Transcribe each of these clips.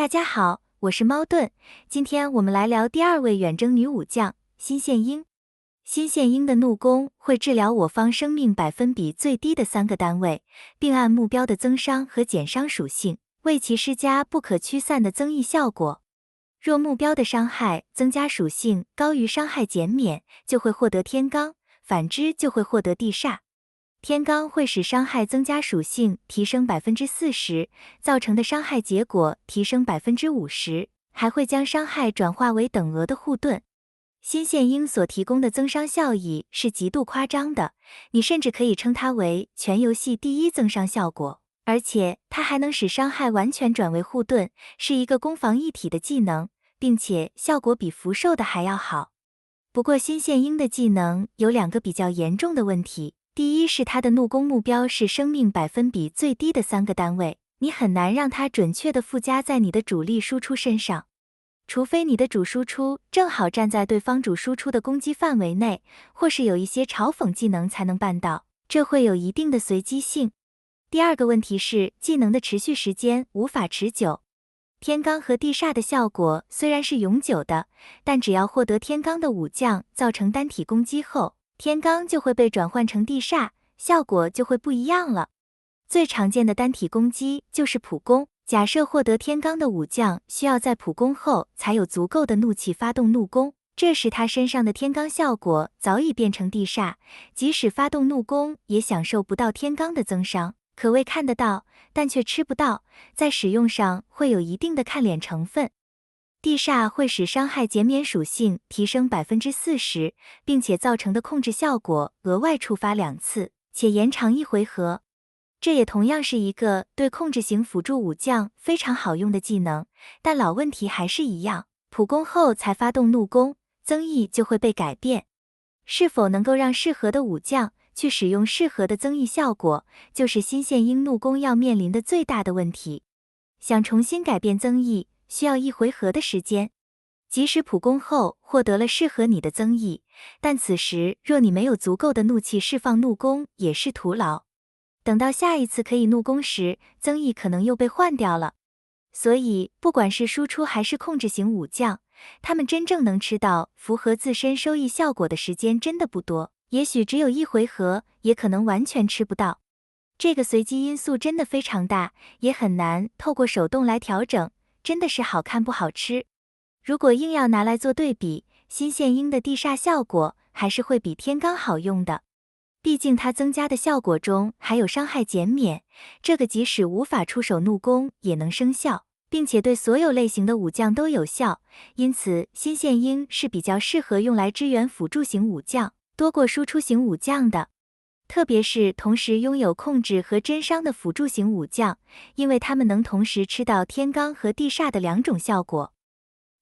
大家好，我是猫盾，今天我们来聊第二位远征女武将新线鹰。新线鹰的怒弓会治疗我方生命百分比最低的3个单位，并按目标的增伤和减伤属性，为其施加不可驱散的增益效果。若目标的伤害增加属性高于伤害减免，就会获得天罡，反之就会获得地煞。天罡会使伤害增加属性提升40%，造成的伤害结果提升50%，还会将伤害转化为等额的护盾。新线鹰所提供的增伤效益是极度夸张的，你甚至可以称它为全游戏第一增伤效果，而且它还能使伤害完全转为护盾，是一个攻防一体的技能，并且效果比符兽的还要好。不过新线鹰的技能有2个比较严重的问题。第一是它的怒弓目标是生命百分比最低的3个单位，你很难让它准确地附加在你的主力输出身上，除非你的主输出正好站在对方主输出的攻击范围内，或是有一些嘲讽技能才能办到，这会有一定的随机性。第二个问题是技能的持续时间无法持久。天罡和地煞的效果虽然是永久的，但只要获得天罡的武将造成单体攻击后，天罡就会被转换成地煞，效果就会不一样了。最常见的单体攻击就是普攻，假设获得天罡的武将需要在普攻后才有足够的怒气发动怒攻，这时他身上的天罡效果早已变成地煞，即使发动怒攻也享受不到天罡的增伤，可谓看得到，但却吃不到，在使用上会有一定的看脸成分。地煞会使伤害减免属性提升40%，并且造成的控制效果额外触发2次，且延长1回合。这也同样是一个对控制型辅助武将非常好用的技能，但老问题还是一样，普攻后才发动怒攻，增益就会被改变。是否能够让适合的武将去使用适合的增益效果，就是新线鹰怒攻要面临的最大的问题。想重新改变增益，需要1回合的时间。即使普攻后获得了适合你的增益，但此时若你没有足够的怒气释放怒攻也是徒劳。等到下一次可以怒攻时，增益可能又被换掉了。所以不管是输出还是控制型武将，他们真正能吃到符合自身收益效果的时间真的不多，也许只有1回合，也可能完全吃不到。这个随机因素真的非常大，也很难透过手动来调整，真的是好看不好吃。如果硬要拿来做对比，新线鹰的地煞效果还是会比天罡好用的。毕竟它增加的效果中还有伤害减免，这个即使无法出手怒攻也能生效，并且对所有类型的武将都有效，因此新线鹰是比较适合用来支援辅助型武将，多过输出型武将的。特别是同时拥有控制和真伤的辅助型武将，因为他们能同时吃到天罡和地煞的2种效果。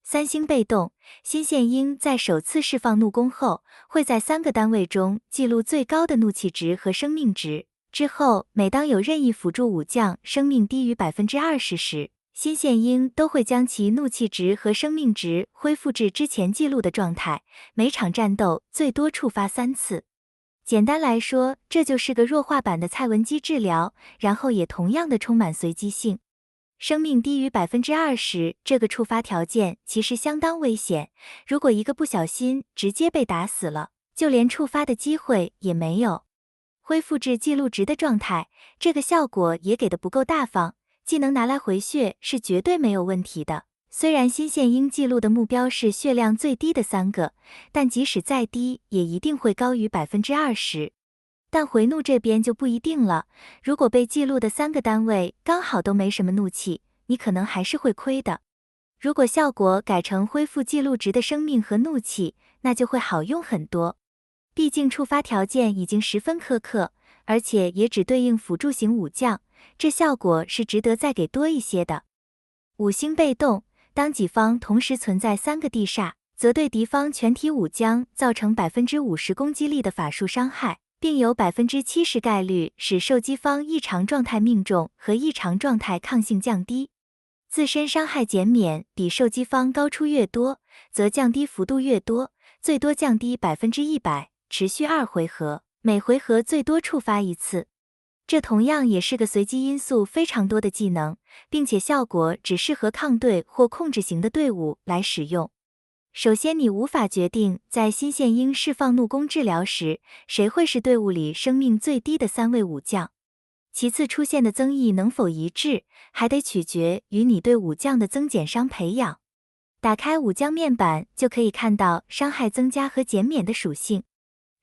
3星被动，新线鹰在首次释放怒攻后，会在3个单位中记录最高的怒气值和生命值。之后，每当有任意辅助武将生命低于20%时，新线鹰都会将其怒气值和生命值恢复至之前记录的状态，每场战斗最多触发3次。简单来说，这就是个弱化版的蔡文姬治疗，然后也同样的充满随机性。生命低于20%这个触发条件其实相当危险，如果一个不小心直接被打死了，就连触发的机会也没有。恢复至记录值的状态，这个效果也给的不够大方，技能拿来回血是绝对没有问题的。虽然新线鹰记录的目标是血量最低的3个，但即使再低也一定会高于20%。但回怒这边就不一定了，如果被记录的3个单位刚好都没什么怒气，你可能还是会亏的。如果效果改成恢复记录值的生命和怒气，那就会好用很多。毕竟触发条件已经十分苛刻，而且也只对应辅助型武将，这效果是值得再给多一些的。5星被动，当己方同时存在3个地煞，则对敌方全体武将造成50%攻击力的法术伤害，并有70%概率使受击方异常状态命中和异常状态抗性降低。自身伤害减免比受击方高出越多，则降低幅度越多，最多降低100%，持续2回合，每回合最多触发1次。这同样也是个随机因素非常多的技能，并且效果只适合抗队或控制型的队伍来使用。首先，你无法决定在新线鹰释放怒弓治疗时，谁会是队伍里生命最低的3位武将。其次，出现的增益能否一致，还得取决于你对武将的增减伤培养。打开武将面板就可以看到伤害增加和减免的属性。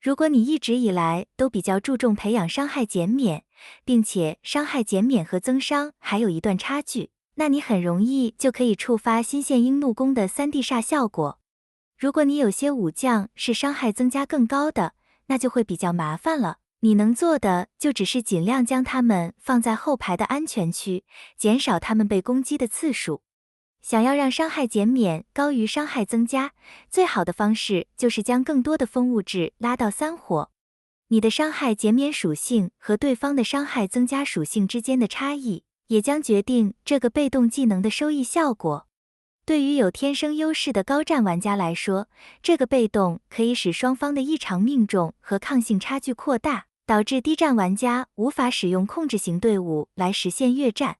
如果你一直以来都比较注重培养伤害减免，并且伤害减免和增伤还有一段差距，那你很容易就可以触发新线鹰怒弓的3D 煞效果。如果你有些武将是伤害增加更高的，那就会比较麻烦了。你能做的就只是尽量将它们放在后排的安全区，减少它们被攻击的次数。想要让伤害减免高于伤害增加，最好的方式就是将更多的风物质拉到3火。你的伤害减免属性和对方的伤害增加属性之间的差异，也将决定这个被动技能的收益效果。对于有天生优势的高战玩家来说，这个被动可以使双方的异常命中和抗性差距扩大，导致低战玩家无法使用控制型队伍来实现越战。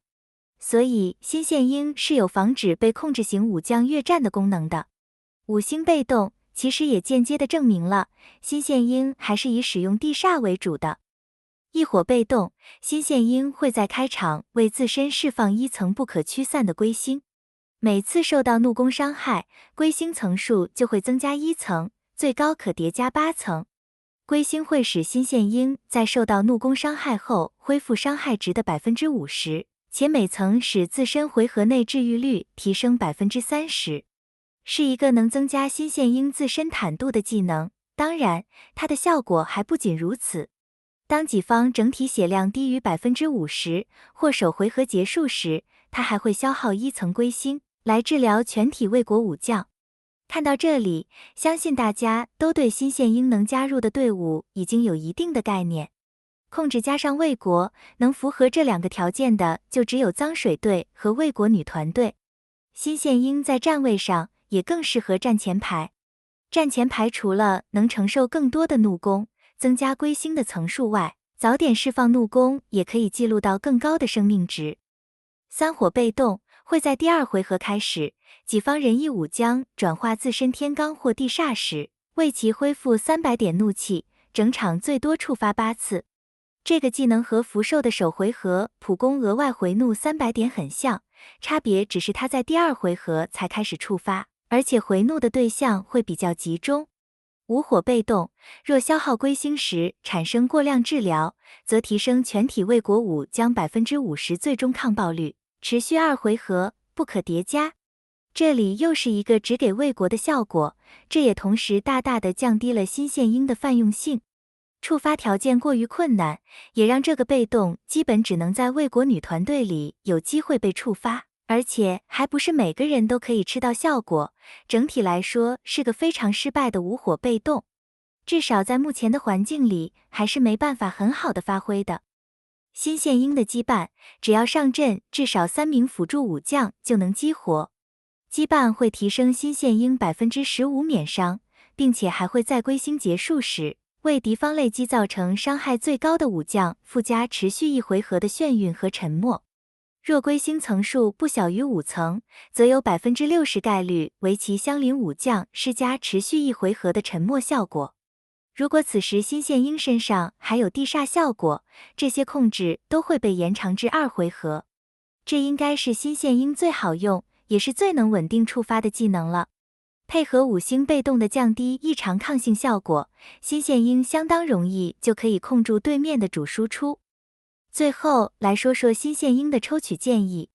所以新线鹰是有防止被控制型武将越战的功能的。5星被动其实也间接地证明了新线鹰还是以使用地煞为主的。异火被动，新线鹰会在开场为自身释放1层不可驱散的归星，每次受到怒弓伤害，归星层数就会增加1层，最高可叠加8层。归星会使新线鹰在受到怒弓伤害后恢复伤害值的 50%， 且每层使自身回合内治愈率提升 30%， 是一个能增加新线鹰自身坦度的技能。当然，它的效果还不仅如此。当己方整体血量低于 50% 或首回合结束时，它还会消耗1层归星，来治疗全体魏国武将。看到这里，相信大家都对新线鹰能加入的队伍已经有一定的概念。控制加上魏国，能符合这2个条件的就只有脏水队和魏国女团队。新线鹰在站位上也更适合站前排。站前排除了能承受更多的怒弓，增加归星的层数外，早点释放怒弓也可以记录到更高的生命值。3火被动会在第2回合开始，己方仁义武将转化自身天罡或地煞时，为其恢复300点怒气，整场最多触发8次。这个技能和福寿的首回合普攻额外回怒300点很像，差别只是它在第2回合才开始触发，而且回怒的对象会比较集中。5火被动，若消耗归星时产生过量治疗，则提升全体魏国武将 50% 最终抗爆率，持续2回合，不可叠加。这里又是一个只给魏国的效果，这也同时大大的降低了新线鹰的泛用性。触发条件过于困难，也让这个被动基本只能在魏国女团队里有机会被触发，而且还不是每个人都可以吃到效果。整体来说是个非常失败的5火被动，至少在目前的环境里还是没办法很好的发挥的。新线鹰的羁绊，只要上阵至少3名辅助武将就能激活。羁绊会提升新线鹰 15% 免伤，并且还会在归星结束时为敌方累击造成伤害最高的武将附加持续1回合的眩晕和沉默。若归星层数不小于5层，则有 60% 概率为其相邻武将施加持续1回合的沉默效果。如果此时新线鹰身上还有地煞效果，这些控制都会被延长至2回合。这应该是新线鹰最好用，也是最能稳定触发的技能了。配合5星被动的降低异常抗性效果，新线鹰相当容易就可以控住对面的主输出。最后来说说新线鹰的抽取建议。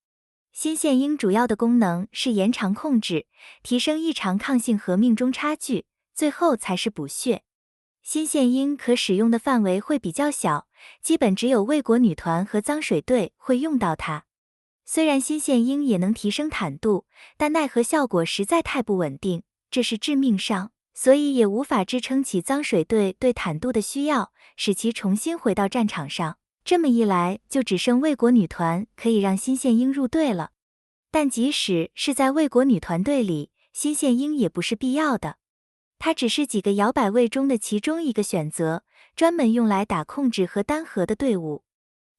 新线鹰主要的功能是延长控制，提升异常抗性和命中差距，最后才是补血。新线鹰可使用的范围会比较小，基本只有魏国女团和脏水队会用到它。虽然新线鹰也能提升坦度，但奈何效果实在太不稳定，这是致命伤，所以也无法支撑起脏水队对坦度的需要，使其重新回到战场上。这么一来，就只剩魏国女团可以让新线鹰入队了。但即使是在魏国女团队里，新线鹰也不是必要的，它只是几个摇摆位中的其中一个选择，专门用来打控制和单核的队伍。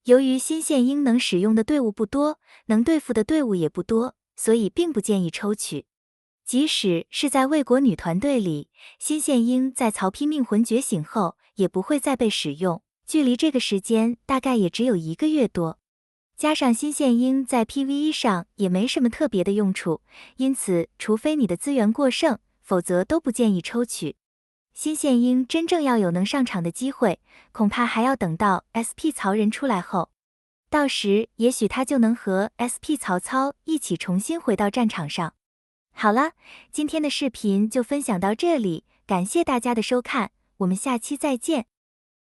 由于新线鹰能使用的队伍不多，能对付的队伍也不多，所以并不建议抽取。即使是在魏国女团队里，新线鹰在曹丕命魂觉醒后也不会再被使用，距离这个时间大概也只有1个月多。加上新线鹰在 PVE 上也没什么特别的用处，因此除非你的资源过剩，否则都不建议抽取。新线鹰真正要有能上场的机会，恐怕还要等到 SP 曹仁出来后，到时也许他就能和 SP 曹操一起重新回到战场上。好了，今天的视频就分享到这里，感谢大家的收看，我们下期再见。